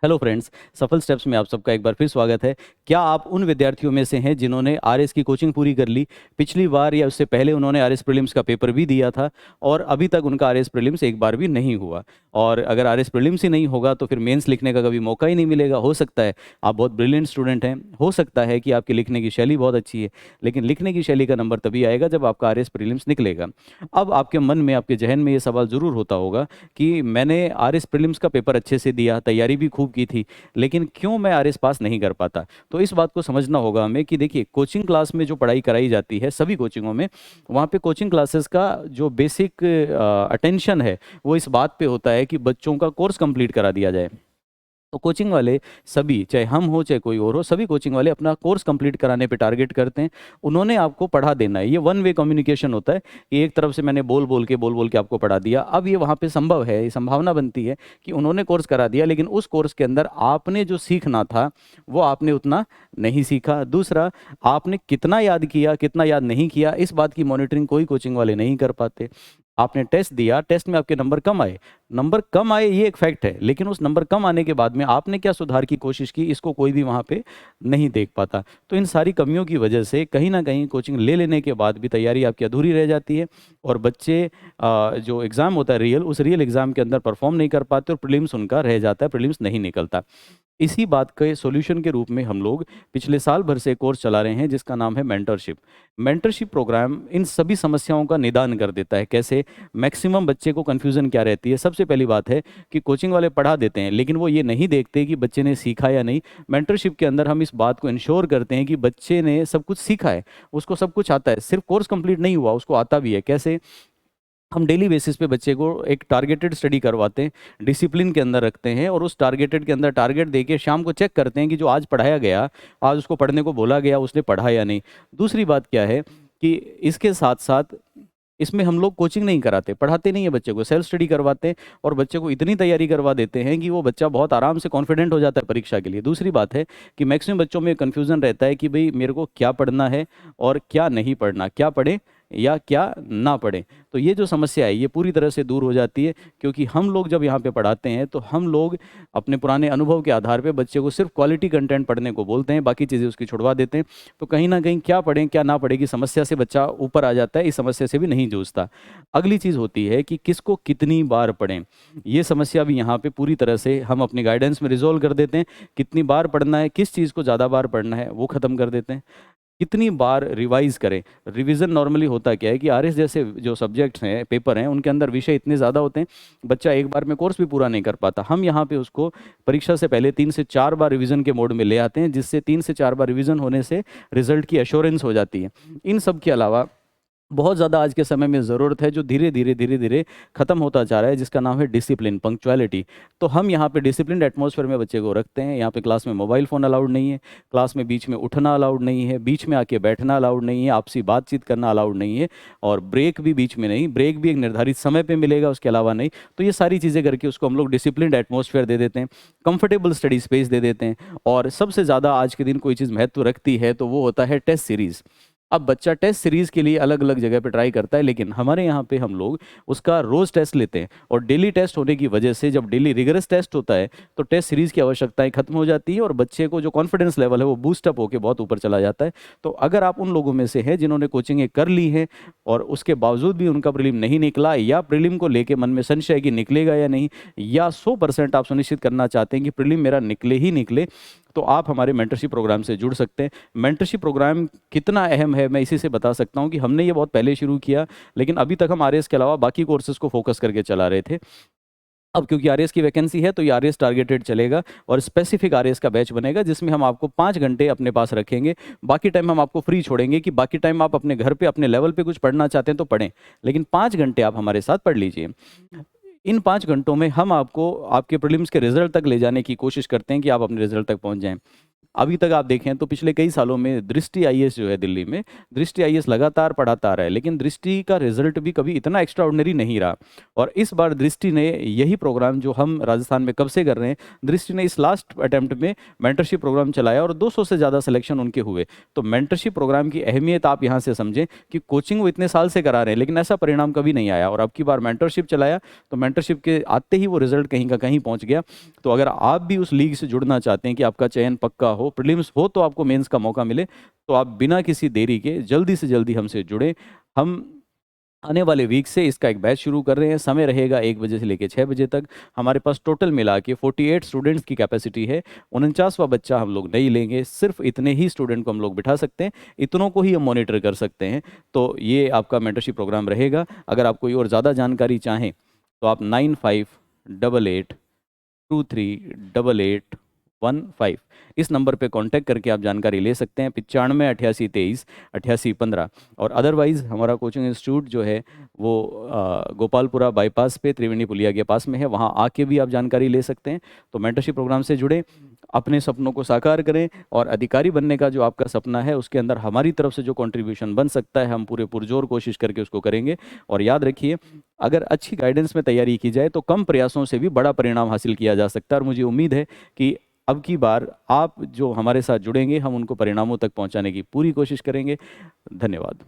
Hello friends, सफल steps में आप सबका एक बार फिर स्वागत है। क्या आप उन विद्यार्थियों में से हैं जिन्होंने आरएस की कोचिंग पूरी कर ली? पिछली बार या उससे पहले उन्होंने आरएस प्रीलिम्स का पेपर भी दिया था और अभी तक उनका आरएस प्रीलिम्स एक बार भी नहीं हुआ। और अगर आरएस प्रीलिम्स ही नहीं होगा तो फिर मेंस लिखने का कभी मौका ही नहीं मिलेगा। हो सकता है आप बहुत ब्रिलियंट स्टूडेंट हैं, हो सकता है कि आपकी लिखने की शैली बहुत अच्छी है, लेकिन लिखने की शैली का नंबर तभी आएगा जब आपका आरएस प्रीलिम्स निकलेगा। अब आपके मन में, आपके जहन में ये सवाल ज़रूर होता होगा कि मैंने आरएस प्रीलिम्स का पेपर अच्छे से दिया, तैयारी भी खूब की थी, लेकिन क्यों मैं आरएस पास नहीं कर पाता। तो इस बात को समझना होगा हमें कि देखिए, कोचिंग क्लास में जो पढ़ाई कराई जाती है सभी कोचिंगों में, वहाँ पे कोचिंग क्लासेस का जो बेसिक अटेंशन है वो इस बात पे होता है कि बच्चों का कोर्स कंप्लीट करा दिया जाए। तो कोचिंग वाले सभी, चाहे हम हो चाहे कोई और हो, सभी कोचिंग वाले अपना कोर्स कंप्लीट कराने पे टारगेट करते हैं। उन्होंने आपको पढ़ा देना है। ये वन वे कम्युनिकेशन होता है कि एक तरफ से मैंने बोल बोल के आपको पढ़ा दिया। अब ये वहाँ पे संभव है, ये संभावना बनती है कि उन्होंने कोर्स करा दिया, लेकिन उस कोर्स के अंदर आपने जो सीखना था वो आपने उतना नहीं सीखा। दूसरा, आपने कितना याद किया, कितना याद नहीं किया, इस बात की मॉनिटरिंग कोई कोचिंग वाले नहीं कर पाते। आपने टेस्ट दिया, टेस्ट में आपके नंबर कम आए, नंबर कम आए ये एक फैक्ट है, लेकिन उस नंबर कम आने के बाद में आपने क्या सुधार की कोशिश की, इसको कोई भी वहाँ पे नहीं देख पाता। तो इन सारी कमियों की वजह से कहीं ना कहीं कोचिंग ले लेने के बाद भी तैयारी आपकी अधूरी रह जाती है और बच्चे जो एग्ज़ाम होता है रियल, उस रियल एग्ज़ाम के अंदर परफॉर्म नहीं कर पाते और प्रीलिम्स उनका रह जाता है, प्रीलिम्स नहीं निकलता। इसी बात के सॉल्यूशन के रूप में हम लोग पिछले साल भर से कोर्स चला रहे हैं जिसका नाम है मेंटरशिप। मेंटरशिप प्रोग्राम इन सभी समस्याओं का निदान कर देता है। कैसे? मैक्सिमम बच्चे को कन्फ्यूज़न क्या रहती है? सबसे पहली बात है कि कोचिंग वाले पढ़ा देते हैं, लेकिन वो ये नहीं देखते कि बच्चे ने सीखा या नहीं। मेंटरशिप के अंदर हम इस बात को इंश्योर करते हैं कि बच्चे ने सब कुछ सीखा है, उसको सब कुछ आता है, सिर्फ कोर्स कंप्लीट नहीं हुआ, उसको आता भी है। कैसे? हम डेली बेसिस पे बच्चे को एक टारगेटेड स्टडी करवाते हैं, डिसिप्लिन के अंदर रखते हैं और उस टारगेटेड के अंदर टारगेट देके शाम को चेक करते हैं कि जो आज पढ़ाया गया, आज उसको पढ़ने को बोला गया, उसने पढ़ा या नहीं। दूसरी बात क्या है कि इसके साथ साथ इसमें हम लोग कोचिंग नहीं कराते, पढ़ाते नहीं है बच्चे को, सेल्फ स्टडी करवाते हैं और बच्चे को इतनी तैयारी करवा देते हैं कि वो बच्चा बहुत आराम से कॉन्फिडेंट हो जाता है परीक्षा के लिए। दूसरी बात है कि मैक्सिमम बच्चों में कन्फ्यूज़न रहता है कि भाई मेरे को क्या पढ़ना है और क्या नहीं पढ़ना, क्या पढ़े या क्या ना पढ़े। तो ये जो समस्या है ये पूरी तरह से दूर हो जाती है, क्योंकि हम लोग जब यहाँ पे पढ़ाते हैं तो हम लोग अपने पुराने अनुभव के आधार पे बच्चे को सिर्फ क्वालिटी कंटेंट पढ़ने को बोलते हैं, बाकी चीज़ें उसकी छुड़वा देते हैं। तो कहीं ना कहीं क्या पढ़ें क्या ना पढ़े की समस्या से बच्चा ऊपर आ जाता है, इस समस्या से भी नहीं जूझता। अगली चीज़ होती है कि किसको कितनी बार पढ़ें। ये समस्या भी यहाँ पे पूरी तरह से हम अपनी गाइडेंस में रिजोल्व कर देते हैं। कितनी बार पढ़ना है, किस चीज़ को ज़्यादा बार पढ़ना है वो ख़त्म कर देते हैं। कितनी बार रिवाइज करें। रिवीजन नॉर्मली होता क्या है कि आरएस जैसे जो सब्जेक्ट्स हैं, पेपर हैं, उनके अंदर विषय इतने ज़्यादा होते हैं, बच्चा एक बार में कोर्स भी पूरा नहीं कर पाता। हम यहाँ पे उसको परीक्षा से पहले 3 से 4 बार रिवीजन के मोड में ले आते हैं, जिससे 3 से 4 बार रिवीजन होने से रिजल्ट की एश्योरेंस हो जाती है। इन सब के अलावा बहुत ज़्यादा आज के समय में ज़रूरत है जो धीरे धीरे खत्म होता जा रहा है, जिसका नाम है डिसिप्लिन, पंक्चुअलिटी। तो हम यहाँ पे डिसिप्लिन एटमॉस्फेयर में बच्चे को रखते हैं। यहाँ पे क्लास में मोबाइल फ़ोन अलाउड नहीं है, क्लास में बीच में उठना अलाउड नहीं है, बीच में आके बैठना अलाउड नहीं है, आपसी बातचीत करना अलाउड नहीं है, और ब्रेक भी बीच में नहीं, ब्रेक भी एक निर्धारित समय पर मिलेगा, उसके अलावा नहीं। तो ये सारी चीज़ें करके उसको हम लोग डिसिप्लिन एटमॉस्फेयर दे देते हैं, कंफर्टेबल स्टडी स्पेस दे देते हैं। और सबसे ज़्यादा आज के दिन कोई चीज़ महत्व रखती है तो वो होता है टेस्ट सीरीज़। अब बच्चा टेस्ट सीरीज़ के लिए अलग अलग जगह पे ट्राई करता है, लेकिन हमारे यहाँ पे हम लोग उसका रोज़ टेस्ट लेते हैं, और डेली टेस्ट होने की वजह से जब डेली रिगरस टेस्ट होता है तो टेस्ट सीरीज़ की आवश्यकताएं खत्म हो जाती है और बच्चे को जो कॉन्फिडेंस लेवल है वो बूस्टअप होकर बहुत ऊपर चला जाता है। तो अगर आप उन लोगों में से हैं जिन्होंने कोचिंगें कर ली हैं और उसके बावजूद भी उनका प्रीलिम नहीं निकला, या प्रीलिम को लेके मन में संशय कि निकलेगा या नहीं, या 100% आप सुनिश्चित करना चाहते हैं कि प्रीलिम मेरा निकले ही निकले, तो आप हमारे मेंटरशिप प्रोग्राम से जुड़ सकते हैं। मेंटरशिप प्रोग्राम कितना अहम है मैं इसी से बता सकता हूं कि हमने ये बहुत पहले शुरू किया, लेकिन अभी तक हम आरएस के अलावा बाकी कोर्सेज को फोकस करके चला रहे थे। अब क्योंकि आरएस की वैकेंसी है तो ये आरएस टारगेटेड चलेगा और स्पेसिफिक आरएस का बैच बनेगा, जिसमें हम आपको 5 घंटे अपने पास रखेंगे। बाकी टाइम हम आपको फ्री छोड़ेंगे कि बाकी टाइम आप अपने घर पे अपने लेवल पे कुछ पढ़ना चाहते हैं तो पढ़ें, लेकिन 5 घंटे आप हमारे साथ पढ़ लीजिए। इन 5 घंटों में हम आपको आपके प्रीलिम्स के रिजल्ट तक ले जाने की कोशिश करते हैं कि आप अपने रिजल्ट तक पहुंच जाएं। अभी तक आप देखें तो पिछले कई सालों में दृष्टि आईएएस जो है दिल्ली में, दृष्टि आईएएस लगातार पढ़ाता रहा है, लेकिन दृष्टि का रिजल्ट भी कभी इतना एक्स्ट्रा ऑर्डिनरी नहीं रहा। और इस बार दृष्टि ने यही प्रोग्राम जो हम राजस्थान में कब से कर रहे हैं, दृष्टि ने इस लास्ट अटेम्प्ट में मेंटरशिप प्रोग्राम चलाया और 200 से ज़्यादा सिलेक्शन उनके हुए। तो मेंटरशिप प्रोग्राम की अहमियत आप यहाँ से समझें कि कोचिंग वो इतने साल से करा रहे हैं, लेकिन ऐसा परिणाम कभी नहीं आया। और अब की बार मेंटरशिप चलाया तो मेंटरशिप के आते ही वो रिजल्ट कहीं का कहीं पहुंच गया। तो अगर आप भी उस लीग से जुड़ना चाहते हैं कि आपका चयन पक्का हो, प्रीलिम्स हो तो आपको मेंस का मौका मिले, तो आप बिना किसी देरी के जल्दी से जल्दी हमसे जुड़ें। हम आने वाले वीक से इसका एक बैच शुरू कर रहे हैं। समय रहेगा 1 बजे से लेकर 6 बजे तक। हमारे पास टोटल मिला के 48 स्टूडेंट्स की कैपेसिटी है। 49वां बच्चा हम लोग नहीं लेंगे, सिर्फ इतने ही स्टूडेंट को हम लोग बिठा सकते हैं, इतनों को ही हम मॉनिटर कर सकते हैं। तो ये आपका मेंटरशिप प्रोग्राम रहेगा। अगर आप कोई और ज़्यादा जानकारी चाहें तो आप 9588238815 इस नंबर पे कांटेक्ट करके आप जानकारी ले सकते हैं। 9588238815। और अदरवाइज़ हमारा कोचिंग इंस्टीट्यूट जो है वो गोपालपुरा बाईपास पे त्रिवेणी पुलिया के पास में है, वहाँ आके भी आप जानकारी ले सकते हैं। तो मेंटरशिप प्रोग्राम से जुड़े, अपने सपनों को साकार करें, और अधिकारी बनने का जो आपका सपना है उसके अंदर हमारी तरफ से जो कंट्रीब्यूशन बन सकता है हम पूरे पुरजोर कोशिश करके उसको करेंगे। और याद रखिए, अगर अच्छी गाइडेंस में तैयारी की जाए तो कम प्रयासों से भी बड़ा परिणाम हासिल किया जा सकता है। और मुझे उम्मीद है कि अब की बार आप जो हमारे साथ जुड़ेंगे हम उनको परिणामों तक पहुंचाने की पूरी कोशिश करेंगे। धन्यवाद।